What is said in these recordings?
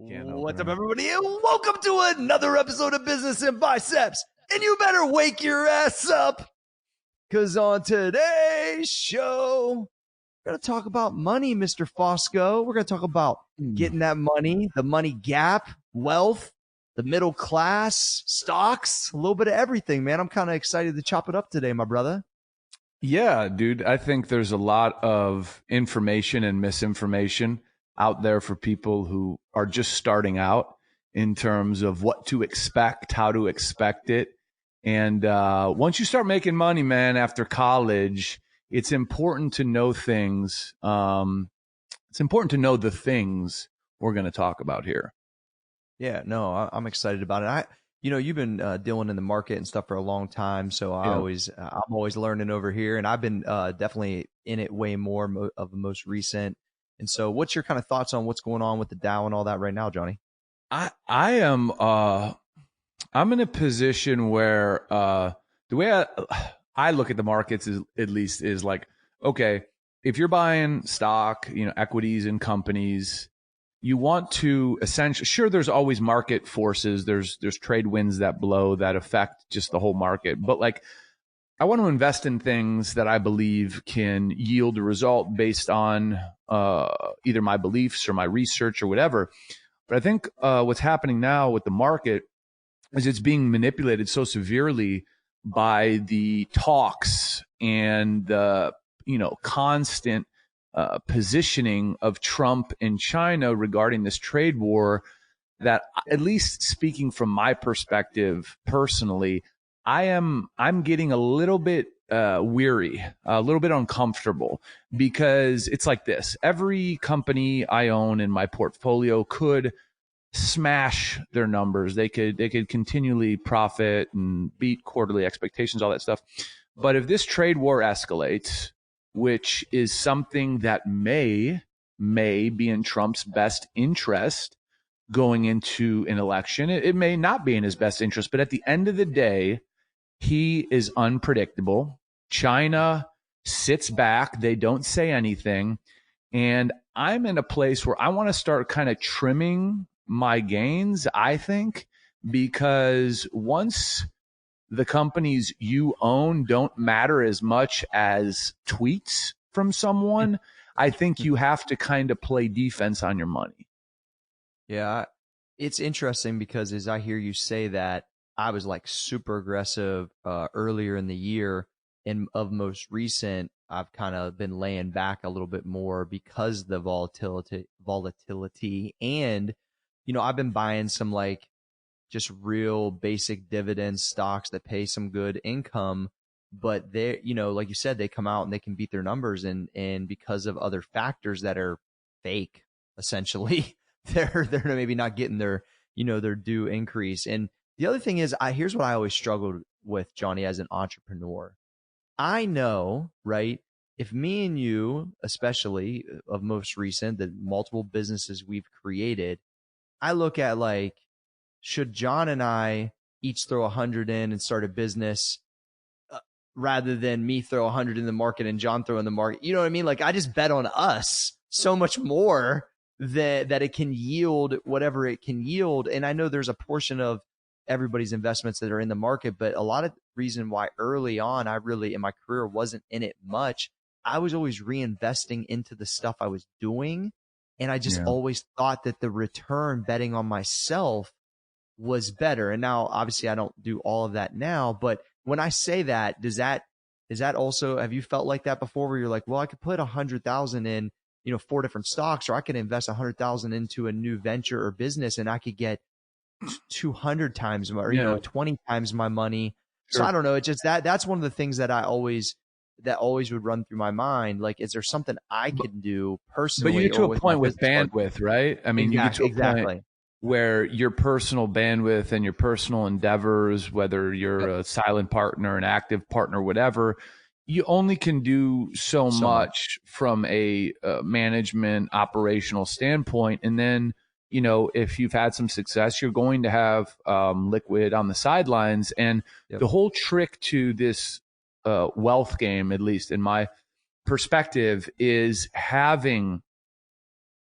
What's up, everybody, and welcome to another episode of Business and Biceps. And you better wake your ass up, because on today's show, we're going to talk about money, Mr. Fosco. We're going to talk about getting that money, the money gap, wealth, the middle class, stocks, a little bit of everything, man. I'm kind of excited to chop it up today, my brother. Yeah, dude. I think there's a lot of information and misinformation out there for people who are just starting out in terms of what to expect, how to expect it. And once you start making money, man, after college, it's important to know things. It's important to know the things we're going to talk about here. Yeah, no, I'm excited about it. You've been dealing in the market and stuff for a long time, so I'm always learning over here, and I've been definitely in it way more of the most recent. And so, what's your kind of thoughts on what's going on with the Dow and all that right now, Johnny? I'm in a position where the way I look at the markets is like, okay, if you're buying stock, equities in companies, you want to essentially, sure, there's always market forces. There's trade winds that blow that affect just the whole market. But like, I want to invest in things that I believe can yield a result based on either my beliefs or my research or whatever. But I think what's happening now with the market is it's being manipulated so severely by the talks and the constant positioning of Trump and China regarding this trade war that, at least speaking from my perspective personally, I'm getting a little bit weary, a little bit uncomfortable, because it's like this. Every company I own in my portfolio could smash their numbers. They could continually profit and beat quarterly expectations, all that stuff. But if this trade war escalates, which is something that may be in Trump's best interest going into an election, it may not be in his best interest. But at the end of the day, he is unpredictable. China sits back. They don't say anything. And I'm in a place where I want to start kind of trimming my gains, I think, because once the companies you own don't matter as much as tweets from someone, I think you have to kind of play defense on your money. Yeah, it's interesting because as I hear you say that, I was like super aggressive earlier in the year, and of most recent, I've kind of been laying back a little bit more because the volatility, and I've been buying some like just real basic dividend stocks that pay some good income, but they, like you said, they come out and they can beat their numbers, and because of other factors that are fake, essentially, they're maybe not getting their their due increase. And the other thing is, here's what I always struggled with, Johnny, as an entrepreneur. I know, right? If me and you, especially of most recent, the multiple businesses we've created, I look at like, should John and I each throw 100 in and start a business rather than me throw 100 in the market and John throw in the market? You know what I mean? Like, I just bet on us so much more that it can yield whatever it can yield. And I know there's a portion of everybody's investments that are in the market, but a lot of the reason why early on I really in my career wasn't in it much, I was always reinvesting into the stuff I was doing. And I just always thought that the return betting on myself was better. And now obviously I don't do all of that now, but when I say that, is that also, have you felt like that before, where you're like, well, I could put 100,000 in, 4 different stocks, or I could invest 100,000 into a new venture or business and I could get 200 times or 20 times my money. Sure. So I don't know. It's just that's one of the things that always would run through my mind. Like, is there something I can do personally? But you get to a point with bandwidth, right? I mean, exactly, you get to a point where your personal bandwidth and your personal endeavors, whether you're a silent partner, an active partner, whatever, you only can do so much from a management operational standpoint. And then, if you've had some success, you're going to have liquid on the sidelines. And the whole trick to this wealth game, at least in my perspective, is having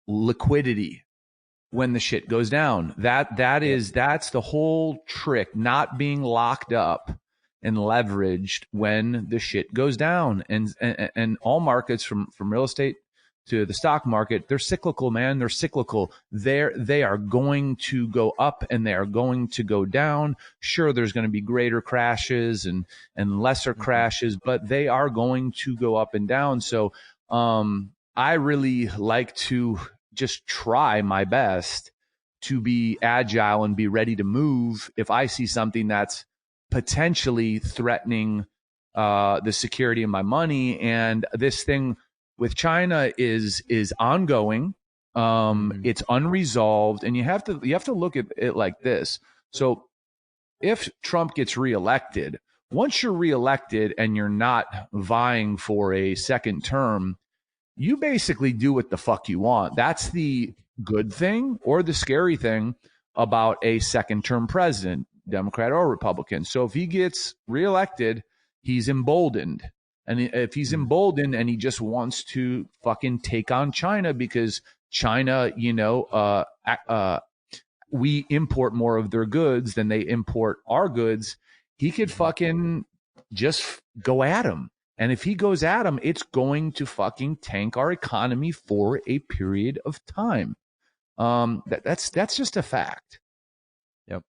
liquidity when the shit goes down. That's the whole trick, not being locked up and leveraged when the shit goes down. And all markets from real estate to the stock market, they're cyclical, man. They're cyclical. They are going to go up and they are going to go down. Sure, there's going to be greater crashes and lesser crashes, but they are going to go up and down. So I really like to just try my best to be agile and be ready to move if I see something that's potentially threatening the security of my money. And this thing with China is ongoing. It's unresolved, and you have to look at it like this. So if Trump gets reelected, once you're reelected and you're not vying for a second term, you basically do what the fuck you want. That's the good thing or the scary thing about a second term president, Democrat or Republican. So if he gets reelected, he's emboldened. And if he's emboldened and he just wants to fucking take on China because China, we import more of their goods than they import our goods, he could fucking just go at him. And if he goes at him, it's going to fucking tank our economy for a period of time. That's just a fact. Yep.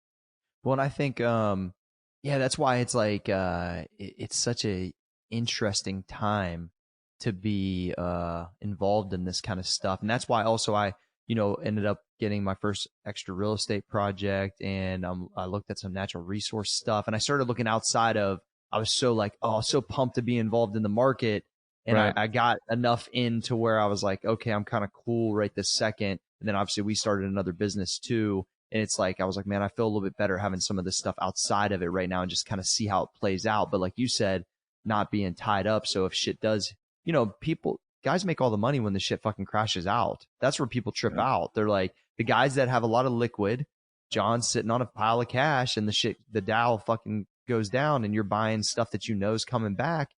Well, and I think, that's why it's like, it's such a interesting time to be involved in this kind of stuff. And that's why also I ended up getting my first extra real estate project, and I looked at some natural resource stuff, and I started looking outside of, I was so like, so pumped to be involved in the market. And Right. I got enough into where I was like, okay, I'm kind of cool right this second. And then obviously we started another business too. And it's like, I was like, man, I feel a little bit better having some of this stuff outside of it right now and just kind of see how it plays out. But like you said, not being tied up. So if shit does, guys make all the money when the shit fucking crashes out. That's where people trip out. They're like, the guys that have a lot of liquid, John's sitting on a pile of cash, and the Dow fucking goes down, and you're buying stuff that is coming back.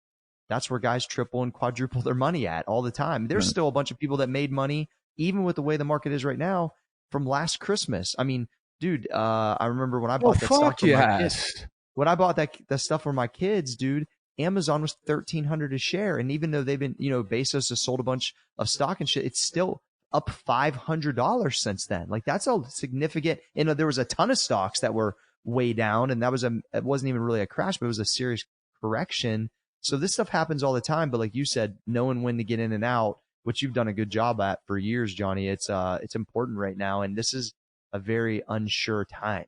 That's where guys triple and quadruple their money at all the time. There's still a bunch of people that made money, even with the way the market is right now, from last Christmas. I mean, dude, I remember when I bought that stock for my kids. When I bought that stuff for my kids, dude, Amazon was $1,300 a share. And even though they've been, Bezos has sold a bunch of stock and shit, it's still up $500 since then. Like, that's a significant, there was a ton of stocks that were way down, and it wasn't even really a crash, but it was a serious correction. So this stuff happens all the time. But like you said, knowing when to get in and out, which you've done a good job at for years, Johnny, it's important right now. And this is a very unsure time.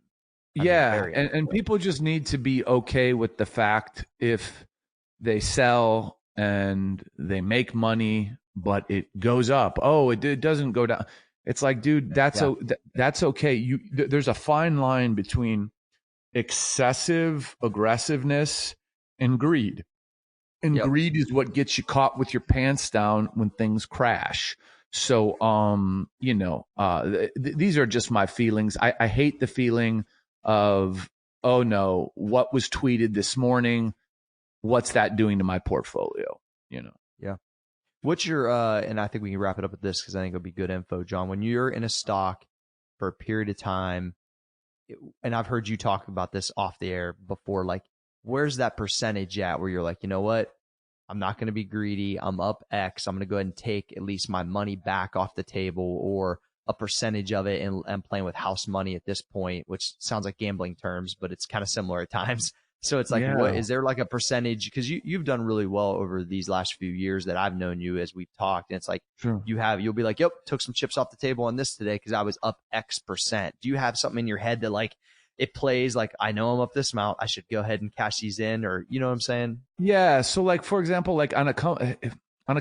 And people just need to be okay with the fact if they sell and they make money, but it goes up. Oh, it doesn't go down. It's like, dude, that's okay. There's a fine line between excessive aggressiveness and greed. And greed is what gets you caught with your pants down when things crash. So, these are just my feelings. I hate the feeling of, oh no, what was tweeted this morning? What's that doing to my portfolio? Yeah. What's your, and I think we can wrap it up with this because I think it'll be good info, John. When you're in a stock for a period of time, and I've heard you talk about this off the air before, like, where's that percentage at where you're like, you know what? I'm not going to be greedy. I'm up X. I'm going to go ahead and take at least my money back off the table, or a percentage of it, and I'm playing with house money at this point, which sounds like gambling terms, but it's kind of similar at times. So it's like, what is there like a percentage? Because you've done really well over these last few years that I've known you as we've talked. And it's like, you'll be like, yep, took some chips off the table on this today because I was up X%. Do you have something in your head that like it plays like, I know I'm up this amount, I should go ahead and cash these in, or you know what I'm saying? Yeah. So like, for example, like on a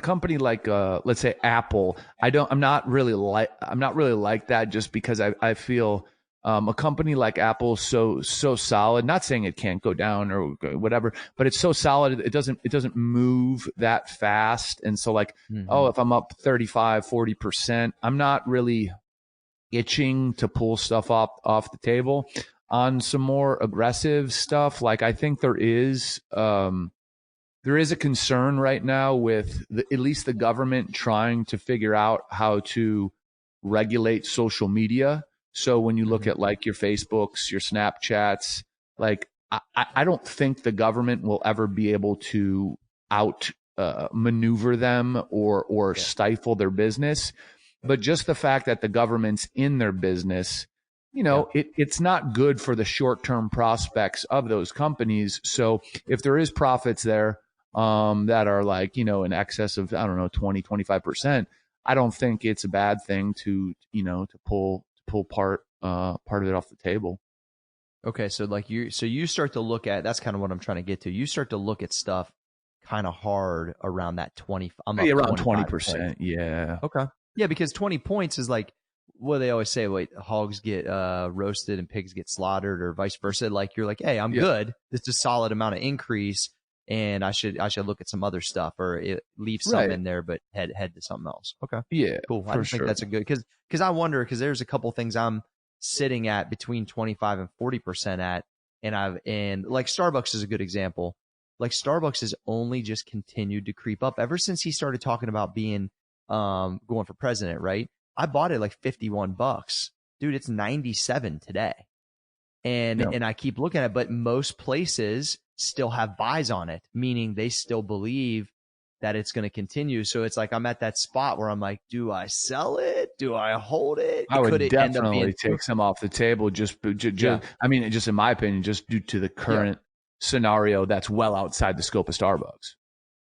company like let's say Apple, I'm not really like that, just because I feel a company like Apple so solid. Not saying it can't go down or whatever, but it's so solid. It doesn't move that fast. And so like, if I'm up 35-40%, I'm not really itching to pull stuff off the table. On some more aggressive stuff, like I think there is a concern right now with at least the government trying to figure out how to regulate social media. So when you look at like your Facebooks, your Snapchats, like I don't think the government will ever be able to out maneuver them or stifle their business. But just the fact that the government's in their business, you know, it's not good for the short-term prospects of those companies. So if there is profits there that are like, you know, in excess of, I don't know, 20, 25%, I don't think it's a bad thing to, you know, to pull part of it off the table. Okay, so like you start to look at, that's kind of what I'm trying to get to. You start to look at stuff kind of hard around that 20. I'm up around 20%. Points. Yeah. Okay. Yeah, because 20 points is like what they always say. Wait, hogs get roasted and pigs get slaughtered, or vice versa. Like you're like, hey, I'm good. This is a solid amount of increase, and I should look at some other stuff or leave some in there, but head to something else. Okay. Yeah. Cool. I just think that's a good because I wonder because there's a couple things I'm sitting at between 25 and 40% at, and like Starbucks is a good example. Like Starbucks has only just continued to creep up ever since he started talking about being going for president, right? I bought it like $51. Dude, it's 97 today. And I keep looking at it, but most places still have buys on it, meaning they still believe that it's going to continue. So it's like I'm at that spot where I'm like, do I sell it? Do I hold it? I would definitely take some off the table. I mean, just in my opinion, just due to the current scenario that's well outside the scope of Starbucks.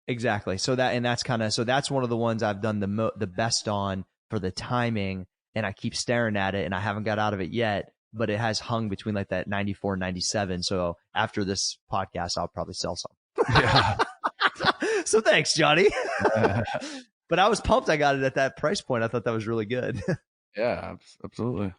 Exactly. So that's one of the ones I've done the best on for the timing, and I keep staring at it and I haven't got out of it yet, but it has hung between like that 94 and 97. So after this podcast, I'll probably sell some. Yeah. So thanks, Johnny. But I was pumped I got it at that price point. I thought that was really good. Yeah, absolutely.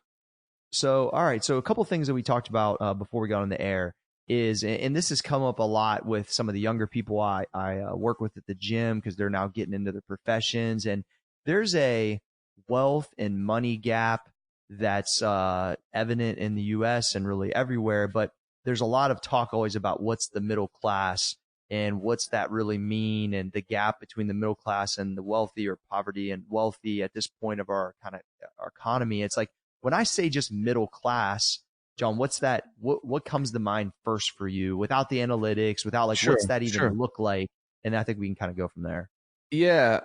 So, all right. So a couple things that we talked about before we got on the air is, and this has come up a lot with some of the younger people I work with at the gym because they're now getting into their professions. And there's a wealth and money gap that's evident in the U.S. and really everywhere. But there's a lot of talk always about what's the middle class and what's that really mean, and the gap between the middle class and the wealthy, or poverty and wealthy at this point of our kind of our economy. It's like when I say just middle class, John, what's that? What comes to mind first for you without the analytics, without like what's that even look like? And I think we can kind of go from there. Yeah.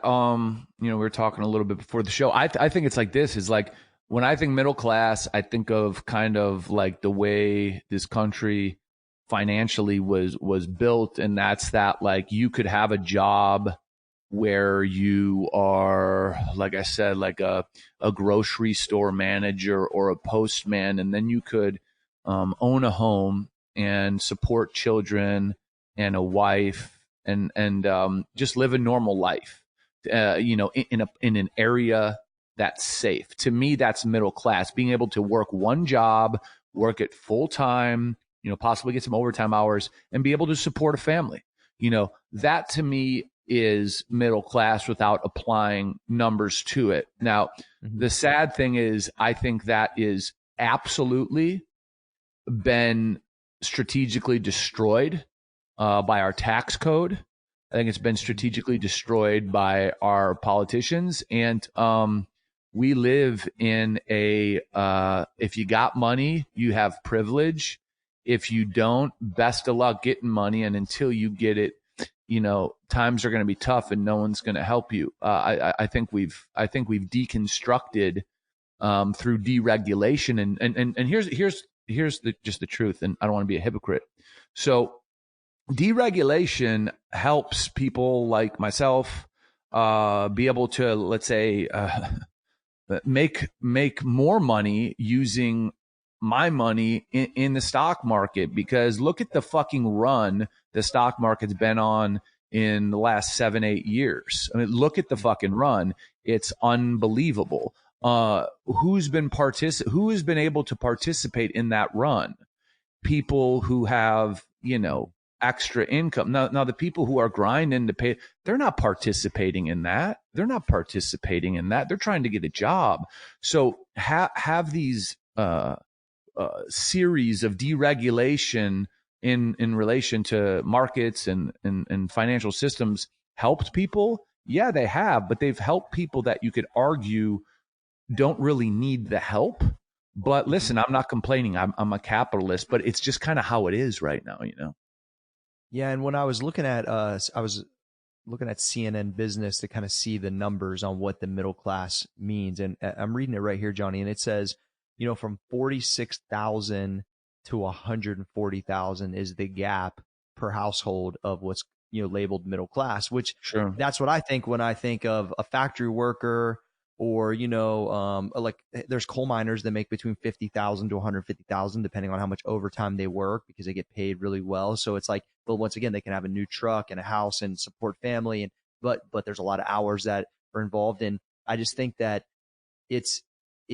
We were talking a little bit before the show. I think it's like this is like when I think middle class, I think of kind of like the way this country financially was built, and that's that like you could have a job where you are, like I said, like a grocery store manager or a postman, and then you could own a home and support children and a wife and just live a normal life, in an area that's safe. To me, that's middle class. Being able to work one job, work it full time, possibly get some overtime hours, and be able to support a family. That to me is middle class without applying numbers to it. Now, the sad thing is, I think that is absolutely been strategically destroyed by our tax code. I think it's been strategically destroyed by our politicians. And we live in if you got money, you have privilege. If you don't, best of luck getting money. And until you get it, times are going to be tough and no one's going to help you. I think we've deconstructed through deregulation. And here's the truth. And I don't want to be a hypocrite. So deregulation helps people like myself be able to, let's say, make more money using my money in the stock market, because look at the fucking run the stock market's been on in the last 7-8 years. I mean, look at the fucking run. It's unbelievable. Who has been able to participate in that run? People who have, extra income. Now the people who are grinding to pay, they're not participating in that. They're trying to get a job. So have these series of deregulation in relation to markets and financial systems helped people? Yeah, they have, but they've helped people that you could argue don't really need the help. But listen, I'm not complaining. I'm a capitalist, but it's just kind of how it is right now, you know? Yeah. And when I was looking at, I was looking at CNN Business to kind of see the numbers on what the middle class means. And I'm reading it right here, Johnny, and it says, from 46,000 to 140,000 is the gap per household of what's, labeled middle class, which Sure. that's what I think when I think of a factory worker, or, like there's coal miners that make between 50,000 to 150,000, depending on how much overtime they work, because they get paid really well. So it's like, but once again, they can have a new truck and a house and support family. But there's a lot of hours that are involved. And I just think that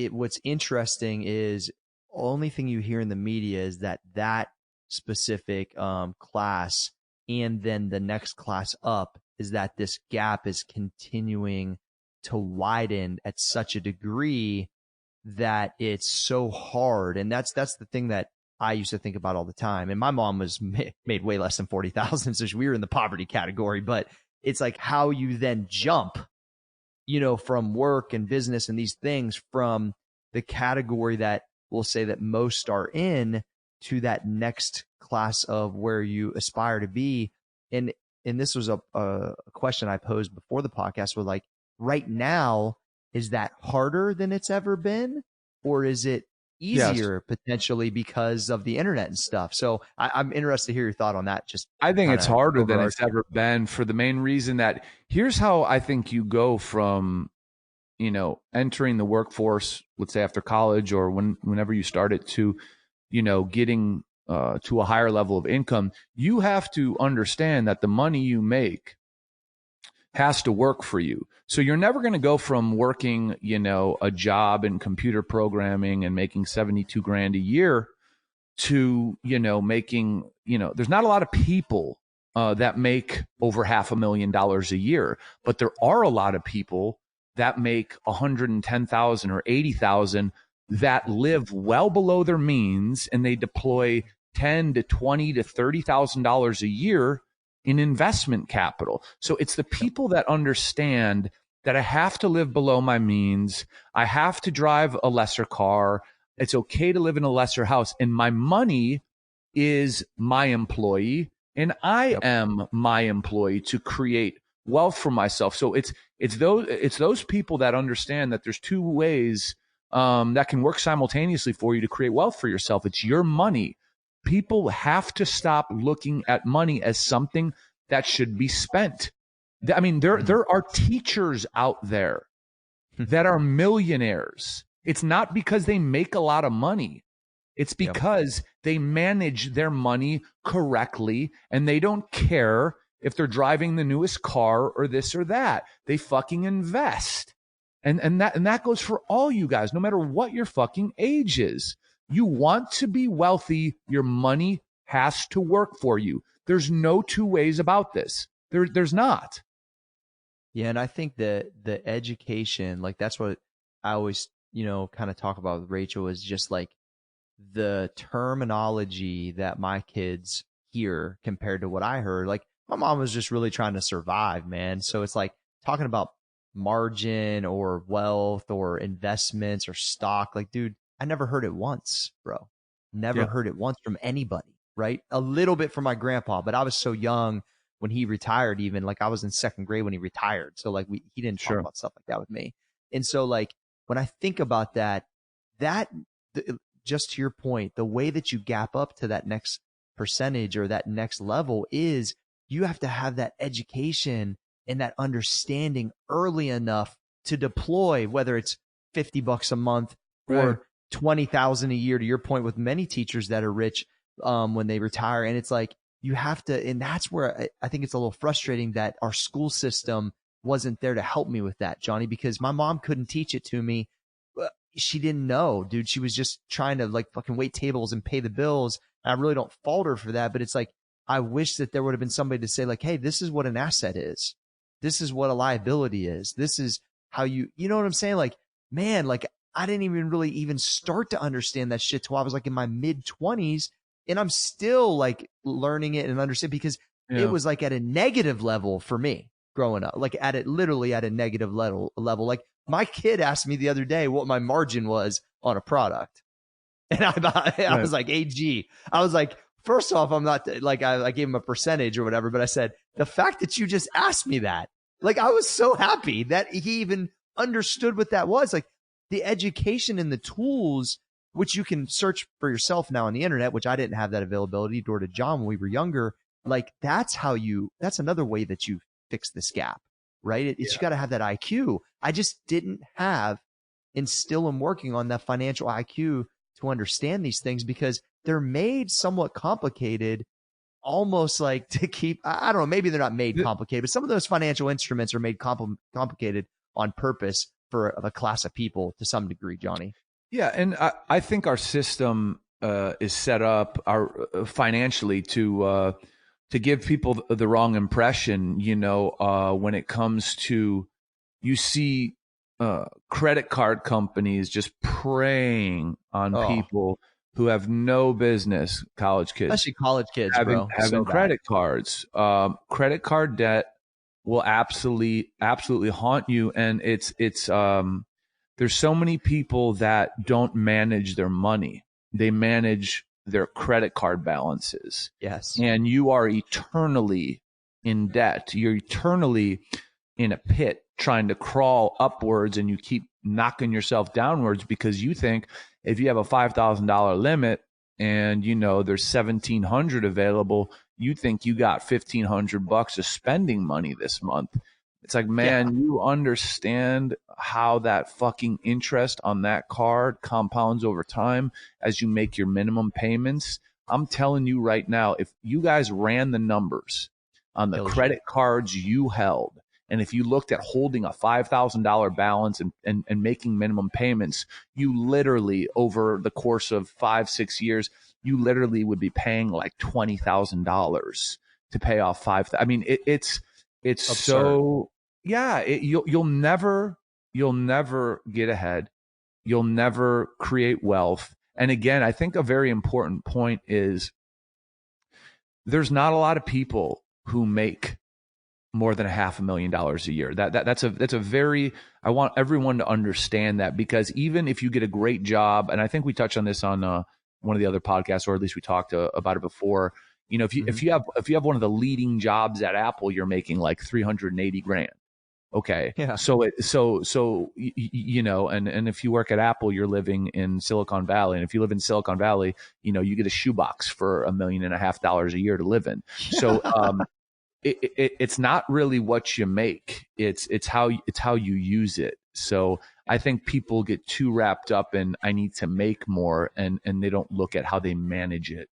what's interesting is only thing you hear in the media is that specific class, and then the next class up, is that this gap is continuing to widen at such a degree that it's so hard. And that's the thing that I used to think about all the time. And my mom was made way less than 40,000, so we were in the poverty category. But it's like how you then jump, from work and business and these things, from the category that we'll say that most are in, to that next class of where you aspire to be. And this was a question I posed before the podcast, was like, right now, is that harder than it's ever been? Or is it easier potentially because of the internet and stuff? So I'm interested to hear your thought on that. I think it's harder than it's ever been, for the main reason that here's how I think you go from, entering the workforce, let's say after college or whenever you start it, to, getting to a higher level of income. You have to understand that the money you make has to work for you. So you're never going to go from working, a job in computer programming and making 72 grand a year to, making, there's not a lot of people that make over $500,000 a year, but there are a lot of people that make 110,000 or 80,000 that live well below their means, and they deploy 10 to 20 to $30,000 a year in investment capital. So it's the people that understand that I have to live below my means. I have to drive a lesser car. It's okay to live in a lesser house. And my money is my employee, and I am my employee to create wealth for myself. So it's those people that understand that there's two ways that can work simultaneously for you to create wealth for yourself. It's your money. People have to stop looking at money as something that should be spent. I mean, there are teachers out there that are millionaires. It's not because they make a lot of money. It's because they manage their money correctly, and they don't care if they're driving the newest car or this or that. They fucking invest. And that goes for all you guys, no matter what your fucking age is. You want to be wealthy, your money has to work for you. There's no two ways about this. There's not. Yeah, and I think that the education, like that's what I always, kind of talk about with Rachel, is just like the terminology that my kids hear compared to what I heard. Like my mom was just really trying to survive, man. So it's like talking about margin or wealth or investments or stock. Like, dude, I never heard it once, bro. Never heard it once from anybody, right? A little bit from my grandpa, but I was so young when he retired, even like I was in second grade when he retired. So like he didn't talk about stuff like that with me. And so like when I think about that, just to your point, the way that you gap up to that next percentage or that next level is you have to have that education and that understanding early enough to deploy, whether it's $50 a month or 20,000 a year, to your point with many teachers that are rich when they retire. And it's like, you have to, and that's where I think it's a little frustrating that our school system wasn't there to help me with that, Johnny, because my mom couldn't teach it to me. She didn't know, dude. She was just trying to like fucking wait tables and pay the bills. And I really don't fault her for that, but it's like, I wish that there would have been somebody to say like, hey, this is what an asset is. This is what a liability is. This is how you know what I'm saying? Like, man, like I didn't even really even start to understand that shit till I was like in my mid 20s. And I'm still like learning it and understand, because it was like at a negative level for me growing up, like literally at a negative level. Like My kid asked me the other day what my margin was on a product. And I was like, AG. I was like, first off, I'm not like, I gave him a percentage or whatever, but I said, the fact that you just asked me that, like, I was so happy that he even understood what that was. Like the education and the tools, which you can search for yourself now on the internet, which I didn't have that availability door to John when we were younger. Like that's another way that you fix this gap, right? You got to have that IQ. I just didn't have, and still am working on that financial IQ to understand these things because they're made somewhat complicated, almost like to keep, I don't know, maybe they're not made complicated, but some of those financial instruments are made complicated on purpose for a class of people to some degree, Johnny. Yeah. And I think our system is set up financially to give people the wrong impression, when it comes to, you see credit card companies just preying on people who have no business, college kids, especially college kids, having so credit cards. Credit card debt will absolutely haunt you, and it's there's so many people that don't manage their money; they manage their credit card balances. Yes, and you are eternally in debt. You're eternally in a pit trying to crawl upwards, and you keep knocking yourself downwards because you think if you have a $5,000 limit and there's $1,700 available, you think you got $1,500 of spending money this month. It's like, man, you understand how that fucking interest on that card compounds over time as you make your minimum payments. I'm telling you right now, if you guys ran the numbers on the credit cards you held, and if you looked at holding a $5,000 balance and making minimum payments, you literally, over the course of 5-6 years, you literally would be paying like $20,000 to pay off $5,000. I mean, it's absurd. So, yeah, you'll never get ahead. You'll never create wealth. And again, I think a very important point is there's not a lot of people who make more than $500,000 a year. That's a very, I want everyone to understand that, because even if you get a great job, and I think we touched on this on one of the other podcasts, or at least we talked about it before. If you have one of the leading jobs at Apple, you're making like $380,000. Okay. Yeah. So and if you work at Apple, you're living in Silicon Valley. And if you live in Silicon Valley, you get a shoebox for $1.5 million a year to live in. So, it's not really what you make. It's how you use it. So I think people get too wrapped up in, I need to make more, and they don't look at how they manage it.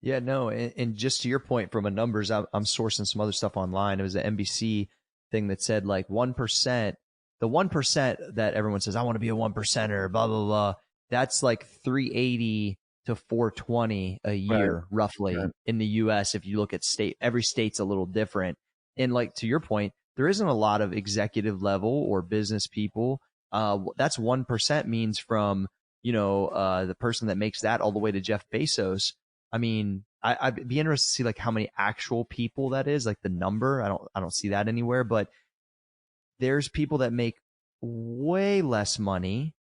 Yeah, no. And just to your point, from a numbers, I'm sourcing some other stuff online. It was an NBC thing that said like 1%, the 1% that everyone says, I want to be a 1%er, blah, blah, blah. That's like 380 to 420 a year, roughly, in the US. If you look at every state's a little different. And like, to your point, there isn't a lot of executive level or business people. That's 1% means from, the person that makes that all the way to Jeff Bezos. I mean, I'd be interested to see like how many actual people that is, like the number. I don't see that anywhere, but there's people that make way less money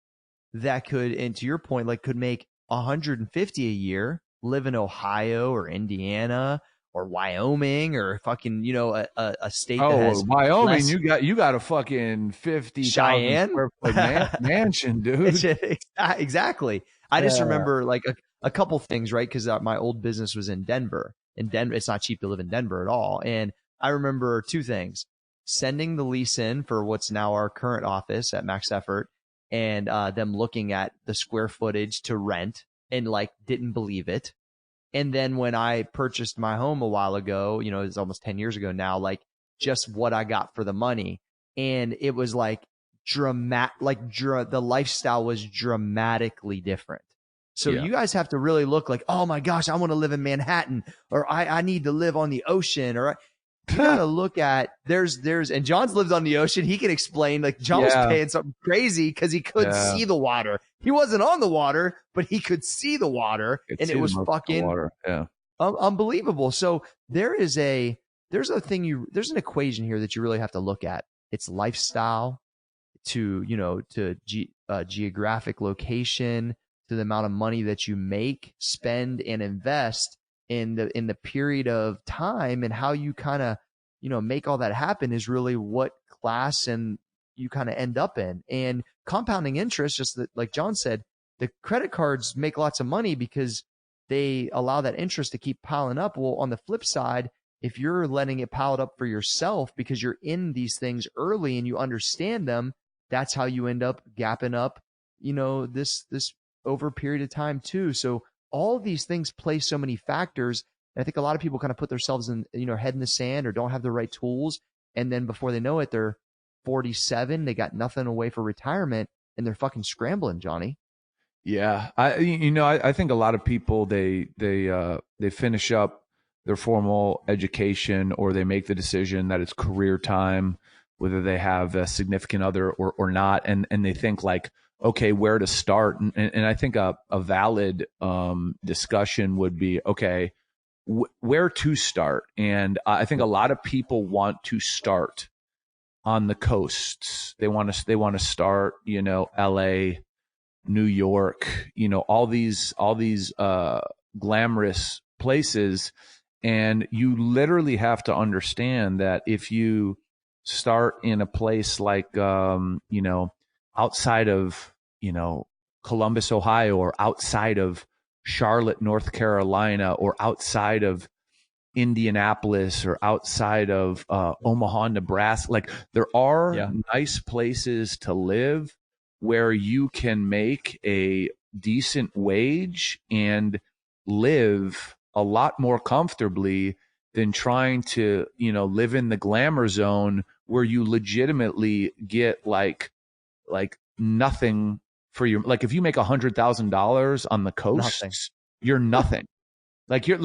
that could, and to your point, like could make 150 a year, live in Ohio or Indiana or Wyoming or fucking, a state that has Wyoming, less... you got a fucking 50,000 square foot mansion, dude. Exactly. I just remember like a couple things, right? Because my old business was in Denver. In Denver, it's not cheap to live in Denver at all. And I remember two things: sending the lease in for what's now our current office at Max Effort, and them looking at the square footage to rent and like didn't believe it. And then when I purchased my home a while ago, it's almost 10 years ago now, like just what I got for the money. And it was like the lifestyle was dramatically different. So you guys have to really look like, oh my gosh, I want to live in Manhattan, or I need to live on the ocean, or you gotta look at and John's lived on the ocean. He can explain, like John was paying something crazy because he could see the water. He wasn't on the water, but he could see the water, and it was fucking unbelievable. So there's an equation here that you really have to look at. It's lifestyle, to, geographic location, to the amount of money that you make, spend, and invest in the period of time, and how you kind of, make all that happen is really what class and you kind of end up in. And compounding interest, just like John said, the credit cards make lots of money because they allow that interest to keep piling up. Well, on the flip side, if you're letting it pile up for yourself because you're in these things early and you understand them, that's how you end up gapping up, this over a period of time too. So all of these things play so many factors. And I think a lot of people kind of put themselves in, head in the sand or don't have the right tools. And then before they know it, they're 47, they got nothing away for retirement, and they're fucking scrambling, Johnny. Yeah. I think a lot of people, they finish up their formal education, or they make the decision that it's career time, whether they have a significant other or not. And they think like, okay, where to start? And I think a valid discussion would be, okay, where to start? And I think a lot of people want to start on the coasts. They want to start, LA, New York, all these glamorous places. And you literally have to understand that if you start in a place like, outside of, Columbus, Ohio, or outside of Charlotte, North Carolina, or outside of Indianapolis, or outside of Omaha, Nebraska, like there are nice places to live where you can make a decent wage and live a lot more comfortably than trying to, live in the glamour zone where you legitimately get like nothing for your, like if you make $100,000 on the coast, nothing. You're nothing. Like you're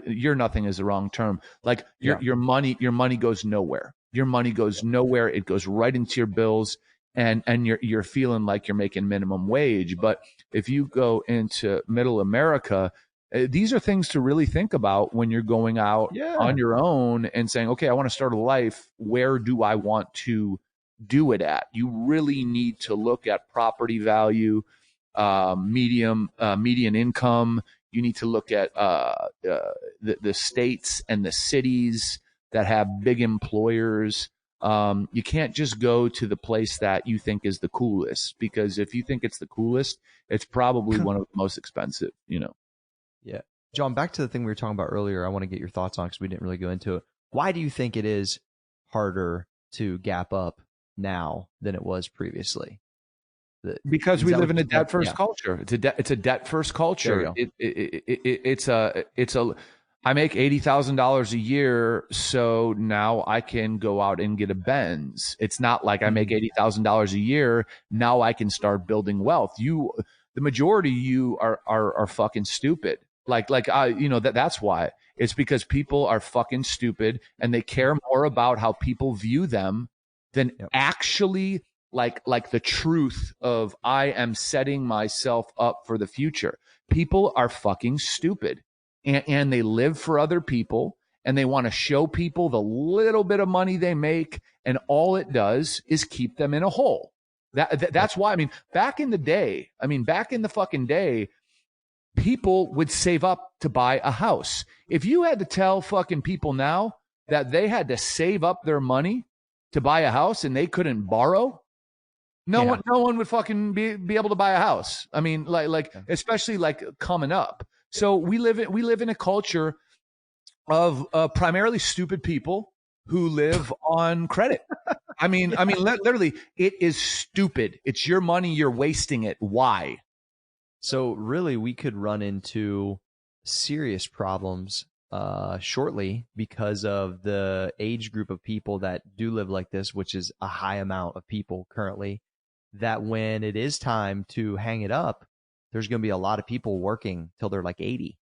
you're nothing is the wrong term. Like your money goes nowhere. Your money goes nowhere. It goes right into your bills, and you're feeling like you're making minimum wage. But if you go into middle America, these are things to really think about when you're going out on your own and saying, okay, I want to start a life. Where do I want to do it at? You really need to look at property value, median income. You need to look at the states and the cities that have big employers. You can't just go to the place that you think is the coolest, because if you think it's the coolest, it's probably one of the most expensive, Yeah. John, back to the thing we were talking about earlier, I want to get your thoughts on because we didn't really go into it. Why do you think it is harder to gap up now than it was previously? Because we live in a debt first culture. It's a debt first culture. I make $80,000 a year, so now I can go out and get a Benz. It's not like I make $80,000 a year, now I can start building wealth. The majority of you are fucking stupid. That's why. It's because people are fucking stupid and they care more about how people view them than actually like the truth of I am setting myself up for the future. People are fucking stupid, and they live for other people, and they want to show people the little bit of money they make, and all it does is keep them in a hole. That's why, back in the fucking day, people would save up to buy a house. If you had to tell fucking people now that they had to save up their money to buy a house and they couldn't borrow, no one would fucking be able to buy a house. Especially like coming up. So we live in a culture of primarily stupid people who live on credit. Literally, it is stupid. It's your money. You're wasting it. Why? So really, we could run into serious problems shortly because of the age group of people that do live like this, which is a high amount of people currently, that when it is time to hang it up, there's going to be a lot of people working till they're like 80.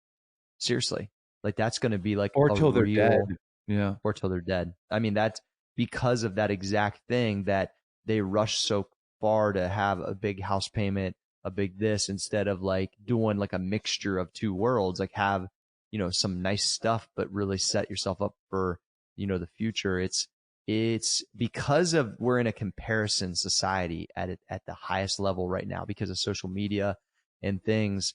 Seriously. Like that's going to be like or till they're dead. Yeah. Or till they're dead. That's because of that exact thing, that they rush so far to have a big house payment, a big this, instead of like doing like a mixture of two worlds, like have, some nice stuff, but really set yourself up for, the future. It's it's because of we're in a comparison society at the highest level right now because of social media and things.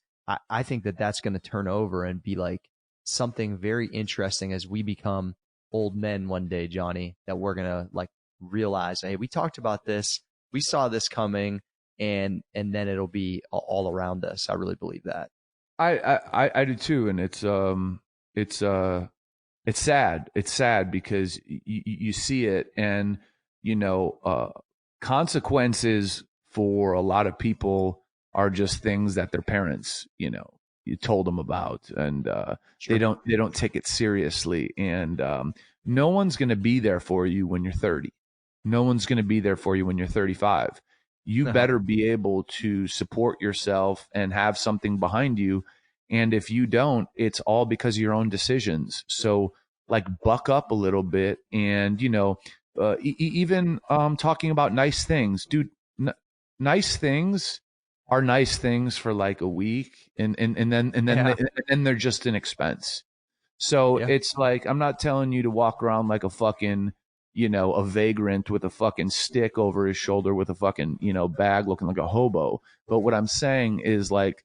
I think that that's going to turn over and be like something very interesting as we become old men one day, Johnny, that we're going to like realize, hey, we talked about this, we saw this coming, and then it'll be all around us. I really believe that. I do too, and it's sad. It's sad because you see it, and consequences for a lot of people are just things that their parents, you told them about, and Sure. they don't take it seriously. And no one's going to be there for you when you're 30. No one's going to be there for you when you're 35. You Uh-huh. better be able to support yourself and have something behind you. And if you don't, it's all because of your own decisions. So like buck up a little bit, and even talking about nice things, dude. Nice things are nice things for like a week, and Yeah. then they're just an expense. So Yeah. it's like, I'm not telling you to walk around like a fucking, a vagrant with a fucking stick over his shoulder with a fucking, bag looking like a hobo. But what I'm saying is like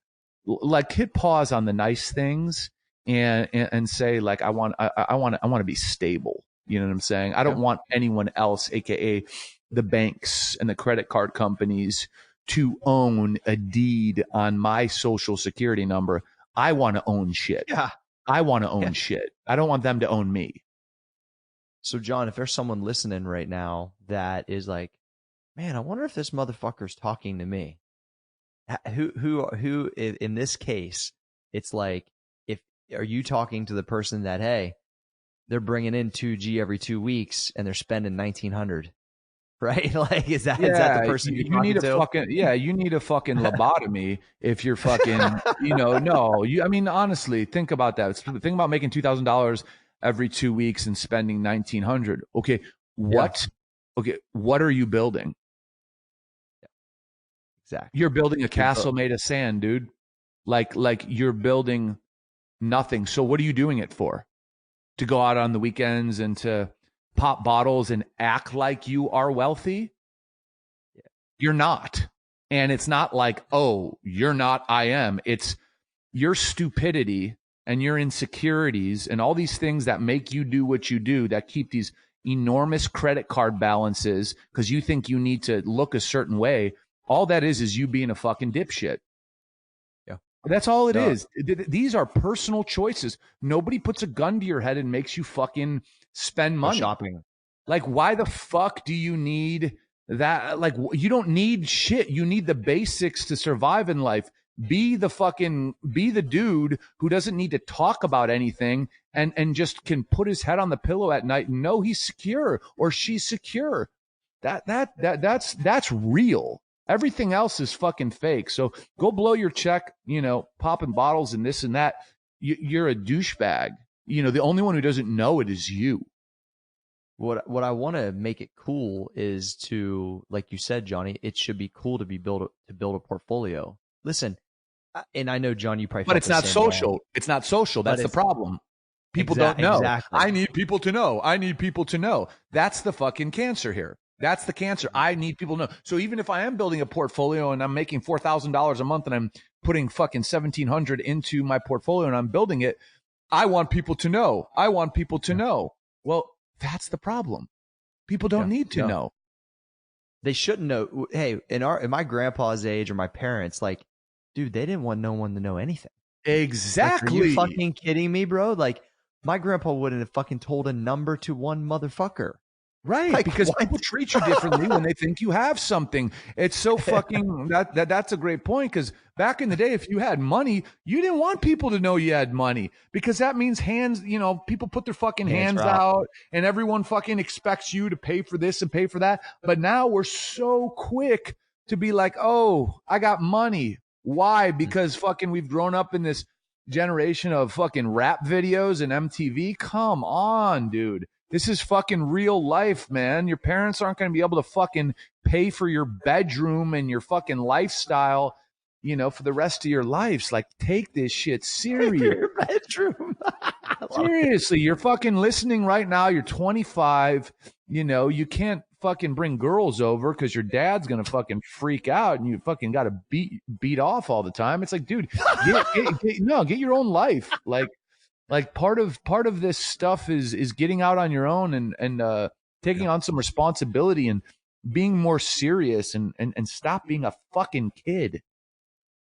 hit pause on the nice things, and say like, I want to be stable. You know what I'm saying? I don't Yeah. want anyone else, AKA the banks and the credit card companies, to own a deed on my social security number. I want to own shit. Yeah. I want to own Yeah. shit. I don't want them to own me. So, John, if there's someone listening right now that is like, man, I wonder if this motherfucker's talking to me. Who in this case, it's like, if are you talking to the person that, hey, they're bringing in 2G every 2 weeks and they're spending 1,900, right? Like, is that the person you're you need talking a to? fucking you need a fucking lobotomy if you're fucking no, I mean, honestly, think about that. Think about making $2,000 every 2 weeks and spending 1,900. Okay, Yeah, what are you building? exactly. You're building a You're castle made of sand, dude. Like you're building nothing. So what are you doing it for? To go out on the weekends and to pop bottles and act like you are wealthy? You're not. And it's not like, oh, you're not, I am. It's your stupidity and your insecurities and all these things that make you do what you do, that keep these enormous credit card balances because you think you need to look a certain way. All that is you being a fucking dipshit. Yeah. That's all it No. is. These are personal choices. Nobody puts a gun to your head and makes you fucking spend money. Shopping. Like, why the fuck do you need that? Like, you don't need shit. You need the basics to survive in life. Be the dude who doesn't need to talk about anything and just can put his head on the pillow at night and know he's secure or she's secure. That's real. Everything else is fucking fake. So go blow your check, popping bottles and this and that. You're a douchebag. The only one who doesn't know it is you. What I want to make it cool is to, like you said, Johnny, it should be cool to build a portfolio. Listen, and I know, John, you probably But felt it's the not same way. social. It's not social. That's the problem. People don't know. Exactly. I need people to know. I need people to know. That's the fucking cancer here. That's the cancer. I need people to know. So even if I am building a portfolio and I'm making $4,000 a month and I'm putting fucking 1,700 into my portfolio and I'm building it, I want people to know. I want people to know. Well, that's the problem. People don't need to know. They shouldn't know. Hey, in my grandpa's age or my parents, like, dude, they didn't want no one to know anything. Exactly. Like, are you fucking kidding me, bro? Like, my grandpa wouldn't have fucking told a number to one motherfucker. Right, Like, because what? people treat you differently when they think you have something. It's so fucking that's a great point, because back in the day, if you had money, you didn't want people to know you had money, because that means people put their fucking hands out and everyone fucking expects you to pay for this and pay for that. But now we're so quick to be like, oh, I got money. Why? Because fucking we've grown up in this generation of fucking rap videos and MTV. Come on, dude. This is fucking real life, man. Your parents aren't going to be able to fucking pay for your bedroom and your fucking lifestyle, for the rest of your lives. Like, take this shit serious. Your bedroom. Seriously, you're fucking listening right now. You're 25. you can't fucking bring girls over because your dad's gonna fucking freak out and you fucking got to beat off all the time. It's like, dude, get your own life. Like part of this stuff is getting out on your own and taking on some responsibility and being more serious and stop being a fucking kid.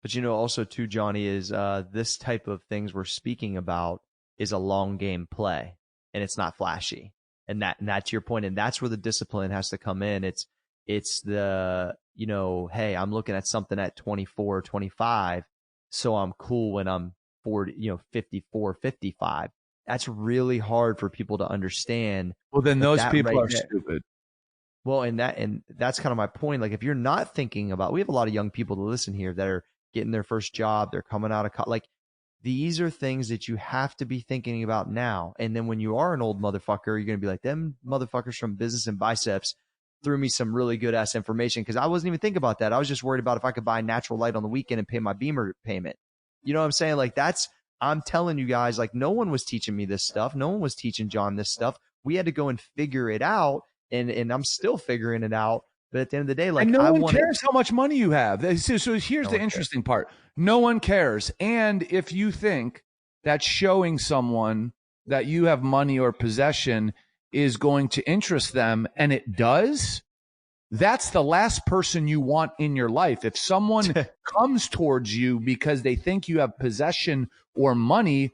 But also too, Johnny, is this type of things we're speaking about is a long game play, and it's not flashy. And that's your point, and that's where the discipline has to come in. It's the, hey, I'm looking at something at 24, 25, so I'm cool when I'm 40, 54, 55. That's really hard for people to understand. Well, then those people are stupid. Well, and that's kind of my point. Like, if you're not thinking about, we have a lot of young people to listen here that are getting their first job, they're coming out of college. Like, these are things that you have to be thinking about now. And then when you are an old motherfucker, you're going to be like, them motherfuckers from Business and Biceps threw me some really good ass information, because I wasn't even thinking about that. I was just worried about if I could buy natural light on the weekend and pay my Beamer payment. You know what I'm saying? Like, I'm telling you guys, like, no one was teaching me this stuff. No one was teaching John this stuff. We had to go and figure it out. And I'm still figuring it out. But at the end of the day, like, and no one cares how much money you have. So here's the interesting part. No one cares. And if you think that showing someone that you have money or possession is going to interest them, and it does, that's the last person you want in your life. If someone comes towards you because they think you have possession or money,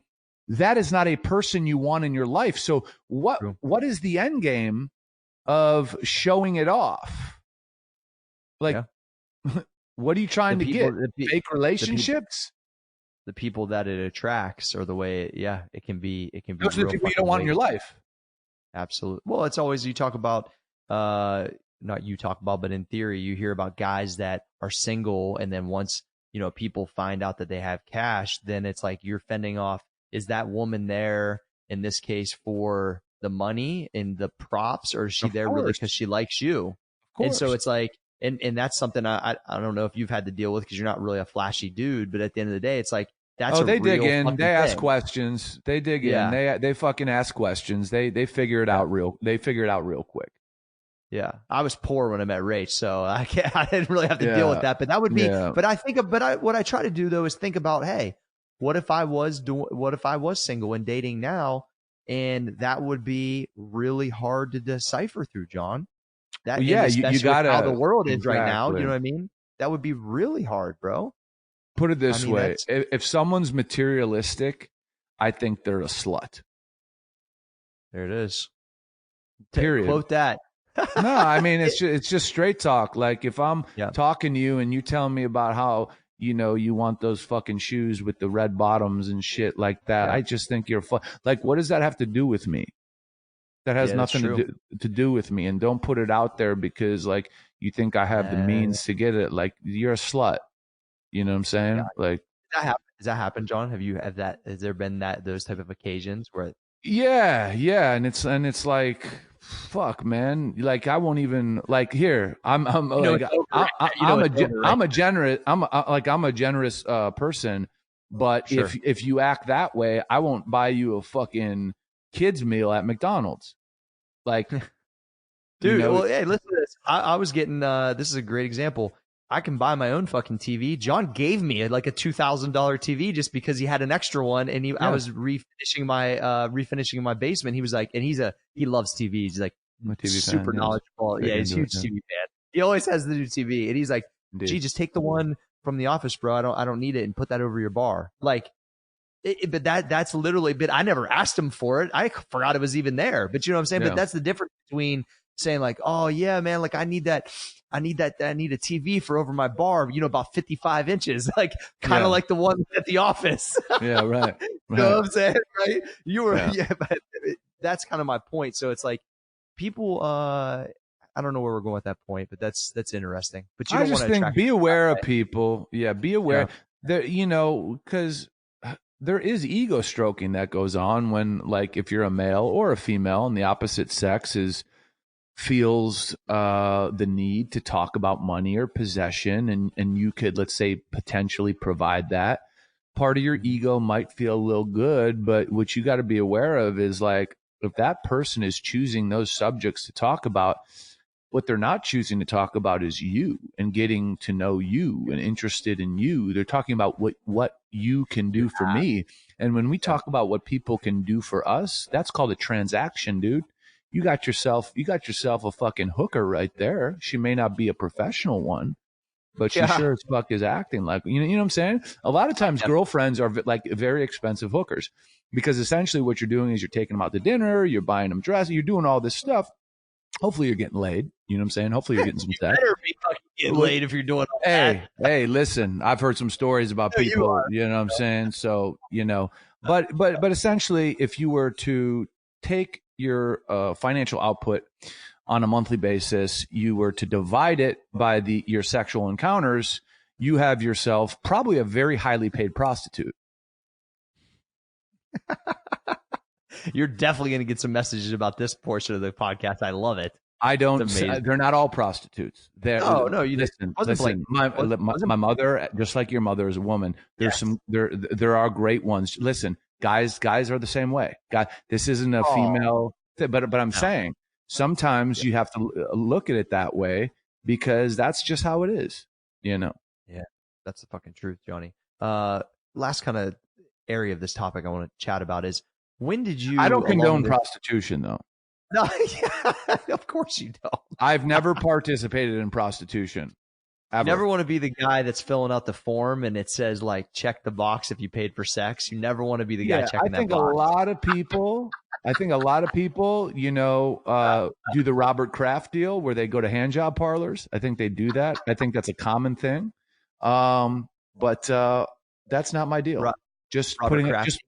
that is not a person you want in your life. So what is the end game of showing it off? Like, what are you trying to get? Fake relationships? The people that it attracts, or the way, it can be. Those are the people you don't want in your life. Absolutely. Well, it's always, you talk about, not you talk about, but in theory, you hear about guys that are single, and then once, people find out that they have cash, then it's like you're fending off, is that woman there in this case for the money and the props, or is she there really because she likes you? And so it's like, and that's something I don't know if you've had to deal with, because you're not really a flashy dude, but at the end of the day, it's like, that's they dig in, they ask questions, they dig in, they fucking ask questions, they figure it out real quick. Yeah, I was poor when I met Rach, so I didn't really have to deal with that. But that would be. But I think, what I try to do though is think about, hey, what if I was single and dating now, and that would be really hard to decipher through, John. That you got how the world is right now. You know what I mean? That would be really hard, bro. Put it this way: if someone's materialistic, I think they're a slut. There it is. Period. Quote that. No, I mean, it's just straight talk. Like, if I'm talking to you and you tell me about how, you want those fucking shoes with the red bottoms and shit like that, I just think you're like, what does that have to do with me? That has nothing to do with me. And don't put it out there because, like, you think I have the means to get it. Like, you're a slut. You know what I'm saying? Yeah. Like, does that happen, John? Has there been those type of occasions where? Yeah. And it's like, fuck, man. Like, I won't even, like, here, I'm a generous person, but if you act that way, I won't buy you a fucking kids meal at McDonald's. Like, dude, well, hey, listen to this. I was getting, this is a great example. I can buy my own fucking TV. John gave me like a $2,000 TV just because he had an extra one, and I was refinishing my basement. He was like, and he loves TVs. He's like super knowledgeable. Yeah, he's a huge TV fan. He always has the new TV, and he's like, gee, just take the one from the office, bro. I don't need it, and put that over your bar. Like, but that's literally. But I never asked him for it. I forgot it was even there. But you know what I'm saying? Yeah. But that's the difference between saying like, oh yeah, man, like I need a TV for over my bar, about 55 inches, like kind of like the one at the office. Yeah, right. You know what I'm saying? Right? But that's kind of my point. So it's like people, I don't know where we're going with that point, but that's interesting. But you don't want to think, be aware of people. Yeah, be aware that, because there is ego stroking that goes on when, like, if you're a male or a female and the opposite sex feels the need to talk about money or possession, and you could, let's say, potentially provide that. Part of your ego might feel a little good, but what you got to be aware of is, like, if that person is choosing those subjects to talk about, what they're not choosing to talk about is you and getting to know you and interested in you. They're talking about what you can do for me. And when we talk about what people can do for us, that's called a transaction, dude. You got yourself a fucking hooker right there. She may not be a professional one, but she sure as fuck is acting like, you know what I'm saying? A lot of times girlfriends are like very expensive hookers, because essentially what you're doing is you're taking them out to dinner, you're buying them dresses, you're doing all this stuff. Hopefully you're getting laid. You know what I'm saying? Hopefully you're getting some sex. Better be fucking getting laid if you're doing all that. Hey, listen, I've heard some stories about people, you know what I'm saying? So, you know, but essentially if you were to take your financial output on a monthly basis, you were to divide it by your sexual encounters, you have yourself probably a very highly paid prostitute. You're definitely going to get some messages about this portion of the podcast. I love it. I don't. They're not all prostitutes. No. You listen. My mother, just like your mother, is a woman. There's there are great ones. Listen, guys are the same way. This isn't a female, but I'm saying sometimes you have to look at it that way, because that's just how it is. You know. Yeah, that's the fucking truth, Johnny. Last kind of area of this topic I want to chat about is, when did you? I don't condone prostitution, though. No, of course you don't. I've never participated in prostitution. Ever. You never want to be the guy that's filling out the form and it says like, check the box if you paid for sex. You never want to be the guy checking that box. I think a lot of people, you know, do the Robert Kraft deal where they go to hand job parlors. I think they do that. I think that's a common thing. But that's not my deal. Just Robert putting Kraft.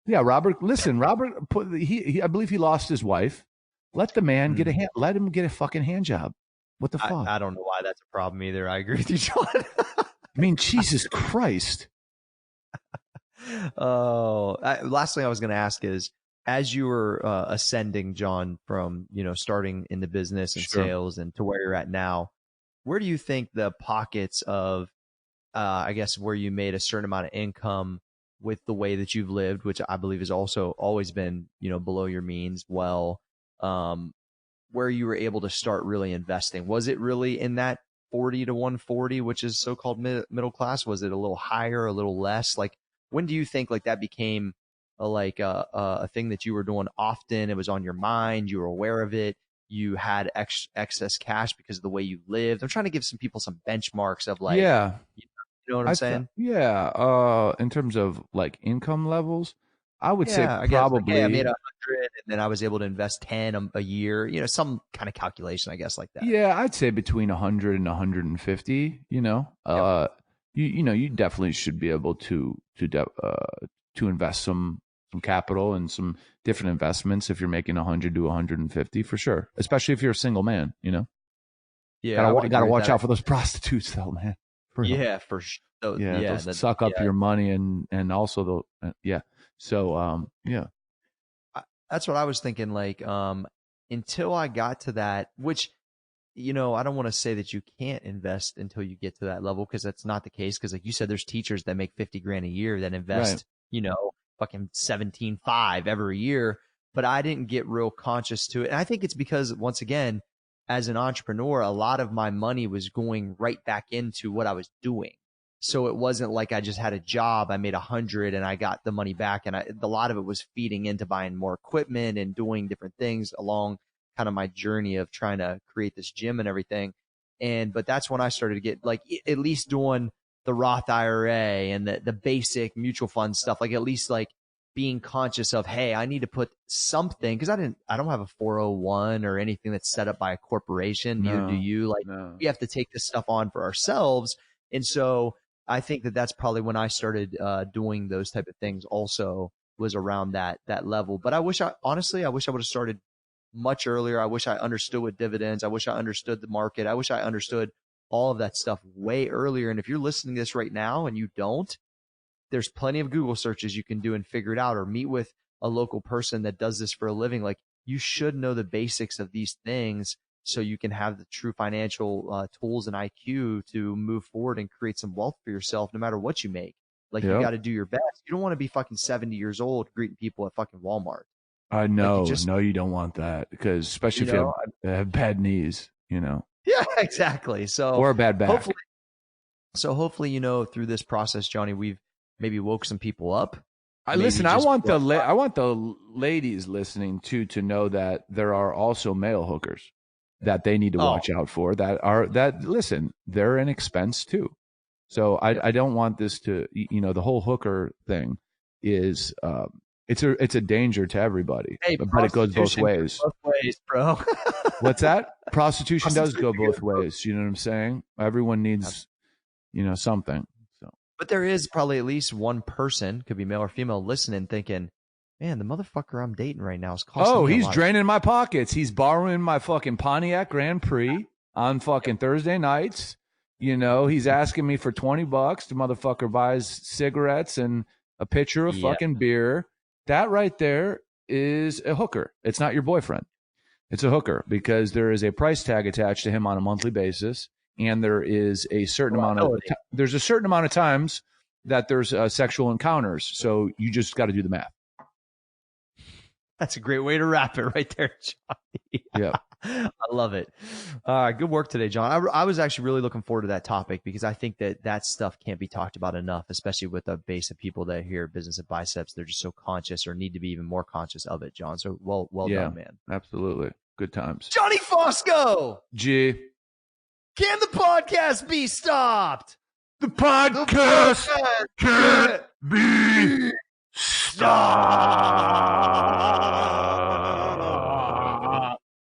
it. Robert. Listen, Robert. I believe he lost his wife. Let the man get let him get a fucking hand job. What the fuck? I don't know why that's a problem either. I agree with you, John. I mean, Jesus Christ. Last thing I was going to ask is, as you were ascending, John, from, you know, starting in the business and sales and to where you're at now, where do you think the pockets of, I guess, where you made a certain amount of income with the way that you've lived, which I believe has also always been, you know, below your means, where you were able to start really investing? Was it really in that 40 to 140, which is so-called middle class? Was it a little higher, a little less? Like, when do you think like that became a thing that you were doing often? It was on your mind. You were aware of it. You had excess cash because of the way you lived. I'm trying to give some people some benchmarks of like, you know what I'm saying? In terms of like income levels, I would say probably. Like, I made 100 and then I was able to invest 10 a year, you know, some kind of calculation, I guess, like that. Yeah, I'd say between 100 and 150, you know. You know, you definitely should be able to invest some capital and some different investments if you're making 100 to 150 for sure, especially if you're a single man, you know. Yeah, gotta watch out for those prostitutes though, man. For sure. They'll suck up your money and also So that's what I was thinking. Like, until I got to that, which, you know, I don't want to say that you can't invest until you get to that level, because that's not the case. Because like you said, there's teachers that make 50 grand a year that invest, you know, fucking 17.5 every year. But I didn't get real conscious to it. And I think it's because, once again, as an entrepreneur, a lot of my money was going right back into what I was doing. So it wasn't like I just had a job, I made 100 and I got the money back. And a lot of it was feeding into buying more equipment and doing different things along kind of my journey of trying to create this gym and everything. But that's when I started to get like, at least doing the Roth IRA and the basic mutual fund stuff, like at least like being conscious of, hey, I need to put something, because I don't have a 401 or anything that's set up by a corporation. Neither do you. Like, we have to take this stuff on for ourselves. And so I think that's probably when I started doing those type of things also, was around that level. But I wish I would have started much earlier. I wish I understood what dividends. I wish I understood the market. I wish I understood all of that stuff way earlier. And if you're listening to this right now and you don't, there's plenty of Google searches you can do and figure it out, or meet with a local person that does this for a living. Like, you should know the basics of these things so you can have the true financial tools and IQ to move forward and create some wealth for yourself, no matter what you make. Like, you got to do your best. You don't want to be fucking 70 years old greeting people at fucking Walmart. I know. No, you don't want that, because especially if you have bad knees, Yeah, exactly. So, or a bad back. Hopefully, through this process, Johnny, we've maybe woke some people up. I want the ladies listening to know that there are also male hookers that they need to watch out for. Listen, they're an expense too. So I don't want this to, the whole hooker thing is, it's a danger to everybody, but it goes both ways. Both ways, bro. What's that? Prostitution does go both ways. You know what I'm saying? Everyone needs, something. So, but there is probably at least one person, could be male or female, listening, thinking, man, the motherfucker I'm dating right now is costing me a he's lot. draining my pockets. He's borrowing my fucking Pontiac Grand Prix on fucking Thursday nights. He's asking me for $20. The motherfucker buys cigarettes and a pitcher of fucking beer. That right there is a hooker. It's not your boyfriend. It's a hooker, because there is a price tag attached to him on a monthly basis, and there is a certain amount of times that there's sexual encounters. So you just got to do the math. That's a great way to wrap it right there, Johnny. Yeah. I love it. Good work today, John. I was actually really looking forward to that topic, because I think that stuff can't be talked about enough, especially with the base of people that hear Business of Biceps. They're just so conscious, or need to be even more conscious of it, John. So well done, man. Absolutely. Good times. Johnny Fosco! G. Can the podcast be stopped? The podcast can't be stopped.